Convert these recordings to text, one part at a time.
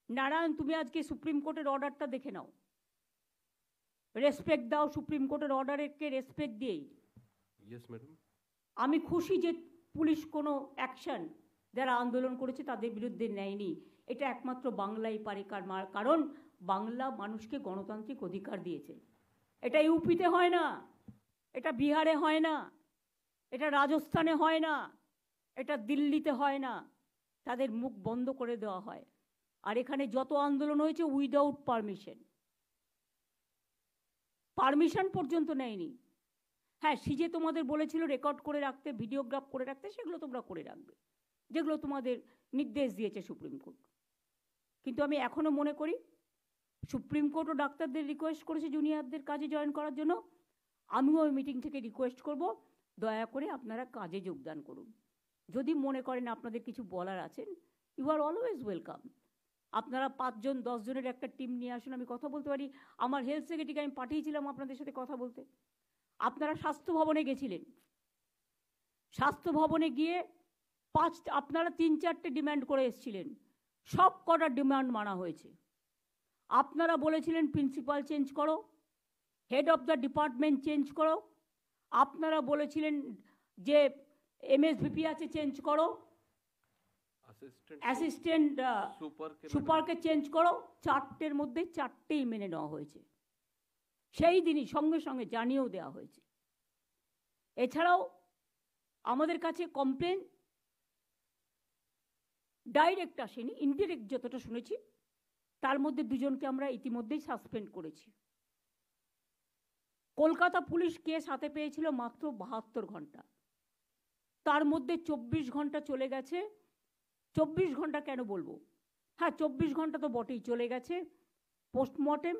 নারায়ণ, তুমি আজকে সুপ্রিম কোর্টের অর্ডারটা দেখে নাও, রেসপেক্ট দাও সুপ্রিম কোর্টের অর্ডারকে রেসপেক্ট দিয়েই। Yes madam. আমি খুশি যে পুলিশ কোনো অ্যাকশন যারা আন্দোলন করেছে তাদের বিরুদ্ধে নেয়নি। এটা একমাত্র বাংলাই পারে, কারণ বাংলা মানুষকে গণতান্ত্রিক অধিকার দিয়েছে। এটা ইউপিতে হয় না, এটা বিহারে হয় না, এটা রাজস্থানে হয় না, এটা দিল্লিতে হয় না, তাদের মুখ বন্ধ করে দেওয়া হয়। আর এখানে যত আন্দোলন হয়েছে উইদাউট পারমিশন পর্যন্ত নেয়নি। হ্যাঁ, সিজে তোমাদের বলেছিল রেকর্ড করে রাখতে, ভিডিওগ্রাফ করে রাখতে, সেগুলো তোমরা করে রাখবে, যেগুলো তোমাদের নির্দেশ দিয়েছে সুপ্রিম কোর্ট। কিন্তু আমি এখনো মনে করি সুপ্রিম কোর্টও ডাক্তারদের রিকোয়েস্ট করেছে জুনিয়রদের কাজে জয়েন করার জন্য। আমিও ওই মিটিং থেকে রিকোয়েস্ট করব, দয়া করে আপনারা কাজে যোগদান করুন। যদি মনে করেন আপনাদের কিছু বলার আছেন, ইউ আর অলওয়েজ ওয়েলকাম। আপনারা 5 জন 10 জনের একটা টিম নিয়ে আসুন, আমি কথা বলতে পারি। আমার হেলথ সেক্রেটারিকে আমি পাঠিয়েছিলাম আপনাদের সাথে কথা বলতে। আপনারা স্বাস্থ্য ভবনে গেছিলেন, স্বাস্থ্য ভবনে গিয়ে আপনারা 3-4টে ডিমান্ড করে এসেছিলেন, সব কটা ডিমান্ড মানা হয়েছে। আপনারা বলেছিলেন প্রিন্সিপাল চেঞ্জ করো, head of the department change করো, আপনারা বলেছিলেন যে এমএসভিপি আছে চেঞ্জ করো, অ্যাসিস্ট্যান্ট সুপারকে চেঞ্জ করো। 4টের মধ্যে 4টেই মেনে নেওয়া হয়েছে, সেই দিনই সঙ্গে সঙ্গে জানিয়েও দেওয়া হয়েছে। এছাড়াও আমাদের কাছে কমপ্লেন ডাইরেক্ট আসেনি, ইনডিরেক্ট যতটা শুনেছি, তার মধ্যে 2 জনকে আমরা ইতিমধ্যেই সাসপেন্ড করেছি। কলকাতা পুলিশ কেস হাতে পেয়েছিল মাত্র 72 ঘন্টা, তার মধ্যে 24 ঘন্টা চলে গেছে। 24 ঘন্টা কেন বলবো, হ্যাঁ 24 ঘন্টা তো বটেই চলে গেছে পোস্টমর্টেম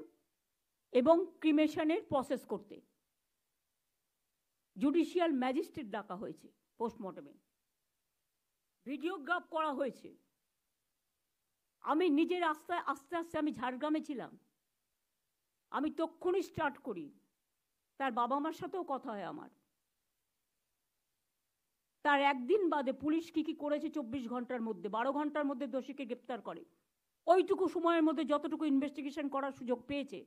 এবং ক্রিমেশনের প্রসেস করতে। জুডিশিয়াল ম্যাজিস্ট্রেট ডাকা হয়েছে পোস্টমর্টেমে, ভিডিওগ্রাফ করা হয়েছে। আমি নিজের আস্তে আস্তে আমি ঝাড়গ্রামে ছিলাম, আমি তক্ষুনি স্টার্ট করি। তার বাবা মার সাথেও কথা হয় আমার। তার একদিন বাদে পুলিশ কি করেছে 24 ঘন্টার মধ্যে, 12 ঘন্টার মধ্যে দোষীকে গ্রেপ্তার করে। ওইটুকু সময়ের মধ্যে যতটুকু ইনভেস্টিগেশন করার সুযোগ পেয়েছে।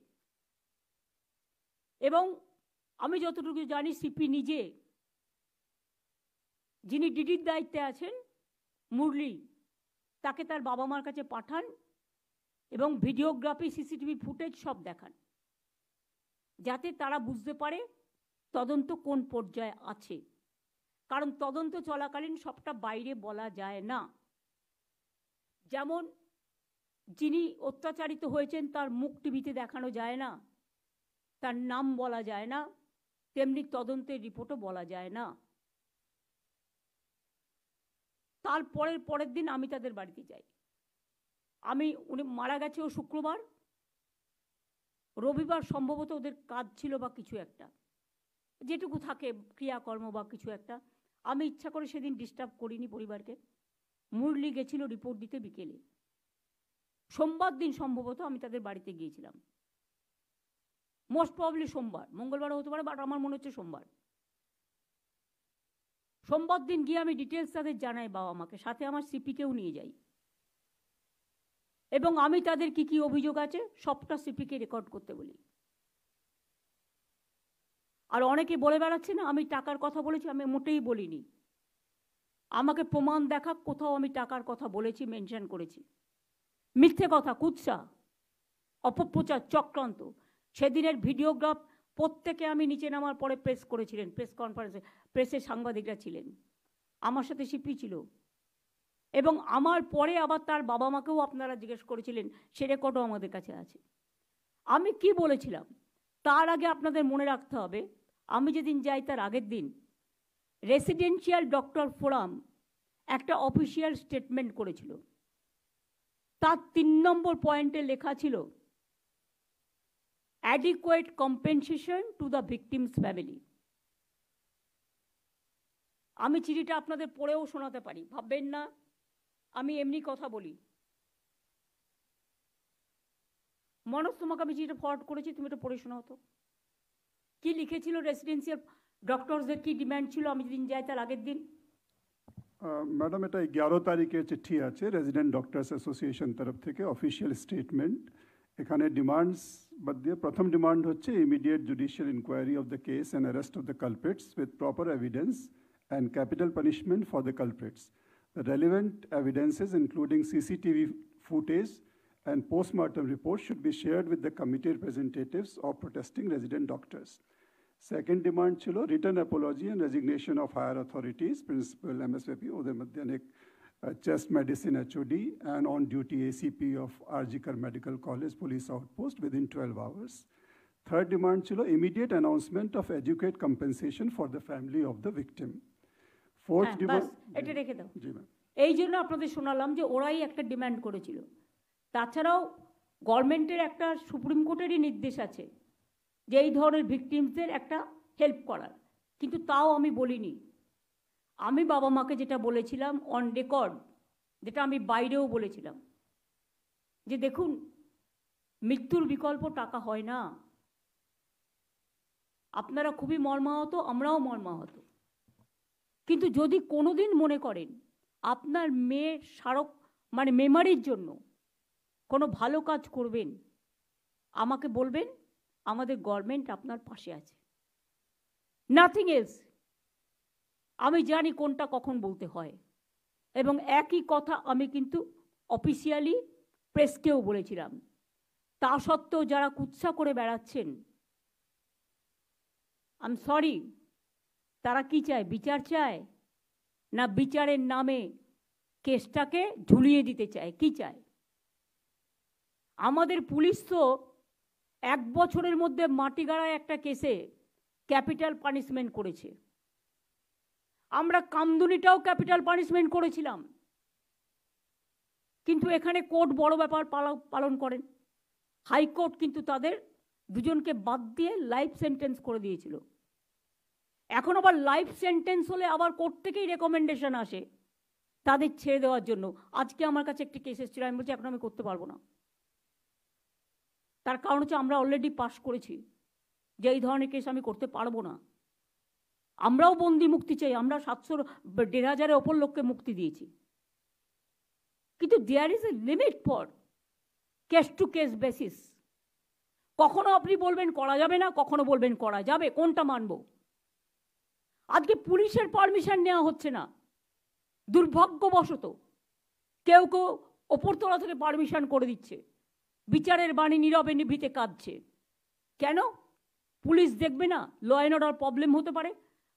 এবং আমি যতটুকু জানি সিপি নিজে, যিনি ডিডির দায়িত্বে আছেন মুরলি, তাকে তার বাবা মার কাছে পাঠান এবং ভিডিওগ্রাফি সিসিটিভি ফুটেজ সব দেখান, যাতে তারা বুঝতে পারে তদন্ত কোন পর্যায়ে আছে। কারণ তদন্ত চলাকালীন সবটা বাইরে বলা যায় না। যেমন যিনি অত্যাচারিত হয়েছেন তার মুখ টিভিতে দেখানো যায় না, তার নাম বলা যায় না, তেমনি তদন্তের রিপোর্টও বলা যায় না। তার পরের দিন আমি তাদের বাড়িতে যাই। উনি মারা গেছে ও শুক্রবার, রবিবার সম্ভবত ওদের কাজ ছিল বা কিছু একটা, যেটুকু থাকে ক্রিয়াকর্ম বা কিছু একটা। আমি ইচ্ছা করে সেদিন ডিস্টার্ব করিনি পরিবারকে। মুরলি গেছিল রিপোর্ট দিতে বিকেলে, সোমবার দিন সম্ভবত আমি তাদের বাড়িতে গিয়েছিলাম, মোস্ট প্রবলি সোমবার, মঙ্গলবারও হতে পারে, বাট আমার মনে হচ্ছে সোমবার। সোমবার দিন গিয়ে আমি ডিটেলস তাদের জানাই বাবা মাকে, সাথে আমার সিপিকেও নিয়ে যাই এবং আমি তাদের কি অভিযোগ আছে সবটা সিপিকে রেকর্ড করতে বলি। আর অনেকে বলে বেড়াচ্ছে না আমি টাকার কথা বলেছি, আমি মোটেই বলিনি। আমাকে প্রমাণ দেখাক কোথাও আমি টাকার কথা বলেছি, মেনশন করেছি। মিথ্যে কথা, কুৎসা, অপপ্রচার, চক্রান্ত। সেদিনের ভিডিওগ্রাফ প্রত্যেকে আমি নিচে নামার পরে প্রেস করেছিলেন, প্রেস কনফারেন্সে প্রেসের সাংবাদিকরা ছিলেন, আমার সাথে সিপি ছিল। এবং আমার পরে আবার তার বাবা মাকেও আপনারা জিজ্ঞেস করেছিলেন, সে রেকর্ডও আমাদের কাছে আছে। আমি কি বলেছিলাম তার আগে আপনাদের মনে রাখতে হবে, আমি যেদিন যাই তার আগের দিন রেসিডেন্সিয়াল ডক্টর ফোরাম একটা অফিসিয়াল স্টেটমেন্ট করেছিল। তার 3 নম্বর পয়েন্টে লেখা ছিল adequate compensation to the victims family. আমি চিঠিটা আপনাদের পড়েও শোনাতে পারি, ভাববেন না আমি এমনি কথা বলি। মনোজ, তোমাকে আমি চিঠিটা ফরওয়ার্ড করেছি, তুমি এটা পড়ে শোনাও তো কি লিখেছিল রেসিডেন্সিয়াল ডক্টরসদের কি ডিমান্ড ছিল আমি যেদিন যাই তার আগের দিন। ম্যাডাম, এটা 11 তারিখের চিঠি আছে রেজিডেন্ট ডক্টরস অ্যাসোসিয়েশন তরফ থেকে, অফিসিয়াল স্টেটমেন্ট। এখানে ডিমান্ডস বাদ দিয়ে প্রথম ডিমান্ড হচ্ছে immediate judicial inquiry of the case and arrest of the culprits with proper evidence and capital punishment for the culprits. The relevant evidences, including CCTV footage and post-mortem reports, should be shared with the committee representatives of protesting resident doctors. Second demand chilo written apology and resignation of higher authorities, principal MSVP, Uday Madhyanik, chest medicine HOD, and on-duty ACP of Arjikar Medical College Police Outpost within 12 hours. Third demand chilo immediate announcement of adequate compensation for the family of the victim. এটা রেখে দাও। এই জন্য আপনাদের শোনালাম যে ওরাই একটা ডিমান্ড করেছিল। তাছাড়াও গভর্নমেন্টের একটা সুপ্রিম কোর্টেরই নির্দেশ আছে যে এই ধরনের ভিকটিমসদের একটা হেল্প করার, কিন্তু তাও আমি বলিনি। আমি বাবা মাকে যেটা বলেছিলাম অন রেকর্ড, যেটা আমি বাইরেও বলেছিলাম, যে দেখুন মৃত্যুর বিকল্প টাকা হয় না। আপনারা খুবই মর্মাহত, আমরাও মর্মাহত, কিন্তু যদি কোনোদিন মনে করেন আপনার মেয়ের স্মারক মানে মেমারির জন্য কোনো ভালো কাজ করবেন, আমাকে বলবেন, আমাদের গভর্নমেন্ট আপনার পাশে আছে, নাথিং এলস। আমি জানি কোনটা কখন বলতে হয়, এবং একই কথা আমি কিন্তু অফিসিয়ালি প্রেসকেও বলেছিলাম। তা সত্ত্বেও যারা কুৎসা করে বেড়াচ্ছেন, আই এম সরি, তারা কি চায়? বিচার চায়, না বিচারের নামে কেসটাকে ঝুলিয়ে দিতে চায়? কি চায়? আমাদের পুলিশ তো 1 বছরের মধ্যে মাটিগাড়ায় একটা কেসে ক্যাপিটাল পানিশমেন্ট করেছে। আমরা কামদুনিটাও ক্যাপিটাল পানিশমেন্ট করেছিলাম, কিন্তু এখানে কোর্ট বড় ব্যাপার পালন করেন। হাইকোর্ট কিন্তু তাদের দুজনকে বাদ দিয়ে লাইফ সেন্টেন্স করে দিয়েছিল। এখন আবার লাইফ সেন্টেন্স হলে আবার কোর্ট থেকেই রেকমেন্ডেশন আসে তাদের ছেড়ে দেওয়ার জন্য। আজকে আমার কাছে একটি কেস এসেছিল, আমি বলছি এখন আমি করতে পারবো না। তার কারণ হচ্ছে আমরা অলরেডি পাস করেছি যে এই ধরনের কেস আমি করতে পারবো না। আমরাও বন্দি মুক্তি চাই, আমরা 700-1500-এর ওপর লোককে মুক্তি দিয়েছি, কিন্তু there is a limit for case to case basis. কখনো আপনি বলবেন করা যাবে না, কখনো বলবেন করা যাবে, কোনটা মানবো? আজকে পুলিশের পারমিশন নেওয়া হচ্ছে না, দুর্ভাগ্যবশত কেউ কেউ ওপরতলা থেকে পারমিশন করে দিচ্ছে। বিচারের বাণী নীরবে নিভৃতে কাঁদছে। কেন? পুলিশ দেখবে না ল অ্যান্ড অর্ডার প্রবলেম হতে পারে।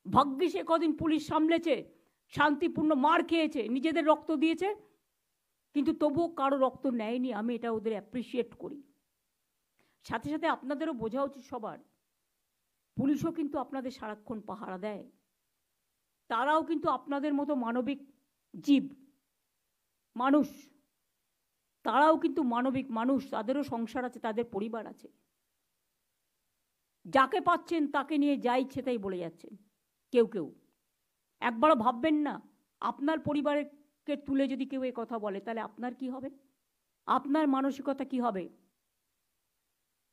ভাগ্যিস কদিন পুলিশ সামলেছে, শান্তিপূর্ণ মার খেয়েছে, নিজেদের রক্ত দিয়েছে, কিন্তু তবুও কারো রক্ত নেয়নি। আমি এটা ওদের অ্যাপ্রিসিয়েট করি। সাথে সাথে আপনাদেরও বোঝা উচিত সবার, পুলিশও কিন্তু আপনাদের সারাক্ষণ পাহারা দেয়। তারাও কিন্তু আপনাদের মতো মানবিক জীব, মানুষ। তারাও কিন্তু মানবিক মানুষ, তাদেরও সংসার আছে, তাদের পরিবার আছে। যাকে পাচ্ছেন তাকে নিয়ে যা ইচ্ছে তাই বলে যাচ্ছেন কেউ কেউ। একবারও ভাববেন না আপনার পরিবারকে তুলে যদি কেউ এই কথা বলে তাহলে আপনার কি হবে, আপনার মানসিকতা কি হবে?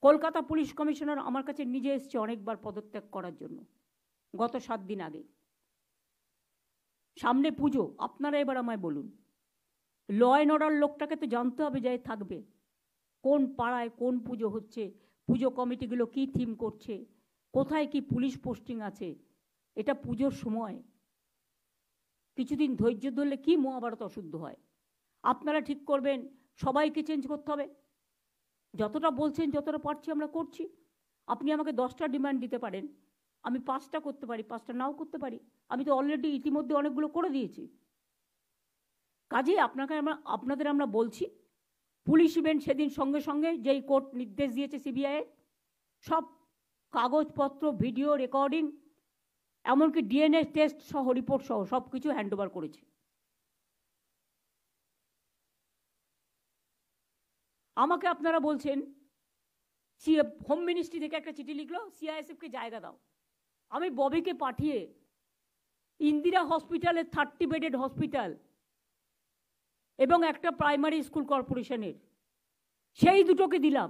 কলকাতা পুলিশ কমিশনার আমার কাছে নিজে এসছে অনেকবার পদত্যাগ করার জন্য, গত 7 দিন আগে। সামনে পুজো, আপনারা এবার আমায় বলুন, ল অ্যান্ড অর্ডার লোকটাকে তো জানতে হবে যে থাকবে কোন পাড়ায় কোন পুজো হচ্ছে, পুজো কমিটিগুলো কি থিম করছে, কোথায় কি পুলিশ পোস্টিং আছে। এটা পুজোর সময়, কিছুদিন ধৈর্য ধরলে কি মহাভারত অশুদ্ধ হয়। আপনারা ঠিক করবেন সবাইকে চেঞ্জ করতে হবে। যতটা বলছেন, যতটা পারছি আমরা করছি। আপনি আমাকে 10টা ডিমান্ড দিতে পারেন, আমি 5টা করতে পারি, 5টা নাও করতে পারি। আমি তো অলরেডি ইতিমধ্যে অনেকগুলো করে দিয়েছি। কাজেই আপনাদের আমরা বলছি, পুলিশ ইভেন্ট সেদিন সঙ্গে সঙ্গে যেই কোর্ট নির্দেশ দিয়েছে সিবিআই, সব কাগজপত্র, ভিডিও রেকর্ডিং, এমনকি ডিএনএ টেস্ট সহ রিপোর্ট সহ সব কিছু হ্যান্ডওভার করেছে। আমাকে আপনারা বলছেন হোম মিনিস্ট্রি থেকে একটা চিঠি লিখলো, সিআইএসএফকে জায়গা দাও। আমি ববিকে পাঠিয়ে ইন্দিরা হসপিটালের 30 বেডেড হসপিটাল এবং একটা প্রাইমারি স্কুল কর্পোরেশনের, সেই দুটোকে দিলাম।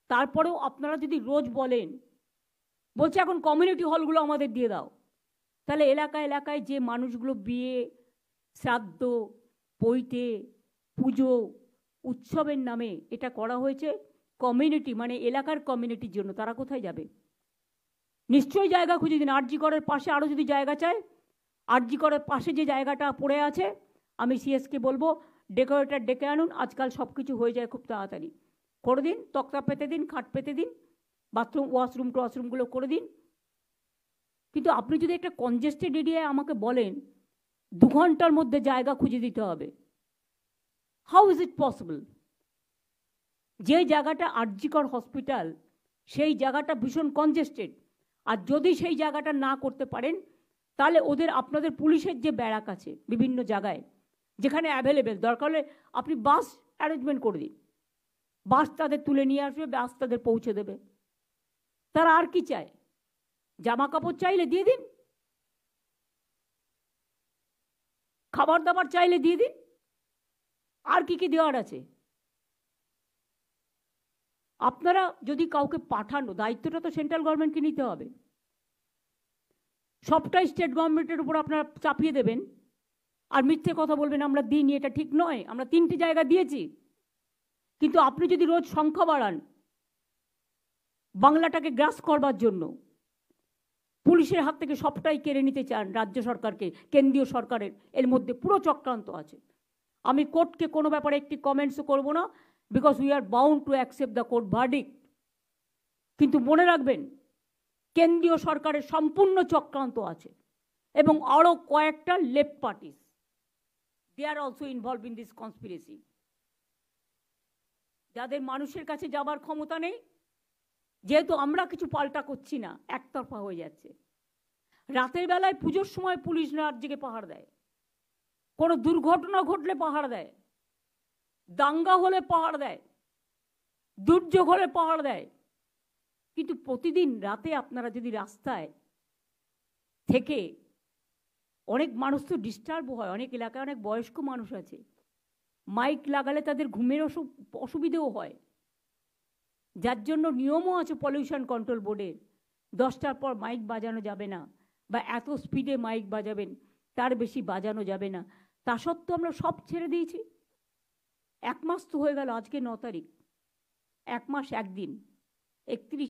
তারপরেও আপনারা যদি রোজ বলছে এখন কমিউনিটি হলগুলো আমাদের দিয়ে দাও, তাহলে এলাকায় এলাকায় যে মানুষগুলো বিয়ে, শ্রাদ্ধ, পৈতে, পুজো, উৎসবের নামে এটা করা হয়েছে কমিউনিটি, মানে এলাকার কমিউনিটির জন্য, তারা কোথায় যাবে? নিশ্চয়ই জায়গা খুঁজে দিন। আরজি করের পাশে আরও যদি জায়গা চায়, আরজি করের পাশে যে জায়গাটা পড়ে আছে, আমি সিএসকে বলবো ডেকোরেটর ডেকে আনুন, আজকাল সব কিছু হয়ে যায় খুব তাড়াতাড়ি। করে দিন, তক্তা পেতে দিন, খাট পেতে দিন, বাথরুম ওয়াশরুম টওয়াশরুমগুলো করে দিন। কিন্তু আপনি যদি একটা কনজেস্টেড এরিয়ায় আমাকে বলেন 2 ঘন্টার মধ্যে জায়গা খুঁজে দিতে হবে, হাউ ইজ ইট পসিবল? যে জায়গাটা আরজিকর হসপিটাল, সেই জায়গাটা ভীষণ কনজেস্টেড। আর যদি সেই জায়গাটা না করতে পারেন, তাহলে ওদের আপনাদের পুলিশের যে ব্যারাক আছে বিভিন্ন জায়গায়, যেখানে অ্যাভেলেবেল, দরকার হলে আপনি বাস অ্যারেঞ্জমেন্ট করে দিন, বাস তাদের তুলে নিয়ে আসবে, বাস তাদের পৌঁছে দেবে। তারা আর কি চায়? জামা কাপড় চাইলে দিয়ে দিন, খাবার দাবার চাইলে দিয়ে দিন, আর কি কি দেওয়ার আছে? আপনারা যদি কাউকে পাঠানো, দায়িত্বটা তো সেন্ট্রাল গভর্নমেন্টকে নিতে হবে। সবটাই স্টেট গভর্নমেন্টের উপর আপনারা চাপিয়ে দেবেন আর মিথ্যে কথা বলবেন আমরা দিইনি, এটা ঠিক নয়, আমরা 3টে জায়গা দিয়েছি। কিন্তু আপনি যদি রোজ সংখ্যা বাড়ান বাংলাটাকে গ্রাস করবার জন্য, পুলিশের হাত থেকে সবটাই কেড়ে নিতে চান রাজ্য সরকারকে, কেন্দ্রীয় সরকারের এর মধ্যে পুরো চক্রান্ত আছে। আমি কোর্টকে কোনো ব্যাপারে একটি কমেন্টসও করব না, because we are bound to accept the court verdict. কিন্তু মনে রাখবেন কেন্দ্রীয় সরকারের সম্পূর্ণ চক্রান্ত আছে এবং আরও কয়েকটা left parties, they are also involve in this conspiracy, যাদের মানুষের কাছে যাবার ক্ষমতা নেই। যেহেতু আমরা কিছু পাল্টা করছি না, একতরফা হয়ে যাচ্ছে। রাতের বেলায় পুজোর সময় পুলিশ রাত জেগে পাহাড় দেয়, কোনো দুর্ঘটনা ঘটলে পাহাড় দেয়, দাঙ্গা হলে পাহাড় দেয়, দুর্যোগ হলে পাহাড় দেয়। কিন্তু প্রতিদিন রাতে আপনারা যদি রাস্তায় থেকে, অনেক মানুষ তো ডিস্টার্ব হয়, অনেক এলাকায় অনেক বয়স্ক মানুষ আছে, মাইক লাগালে তাদের ঘুমের অসুবিধেও হয়, যার জন্য নিয়মও আছে পলিউশন কন্ট্রোল বোর্ডের, 10টার পর মাইক বাজানো যাবে না, বা এত স্পিডে মাইক বাজাবেন, তার বেশি বাজানো যাবে না। তা সত্ত্বেও আমরা সব ছেড়ে দিয়েছি। 1 মাস তো হয়ে গেল, আজকে 9 তারিখ, 1 মাস 1 দিন, 31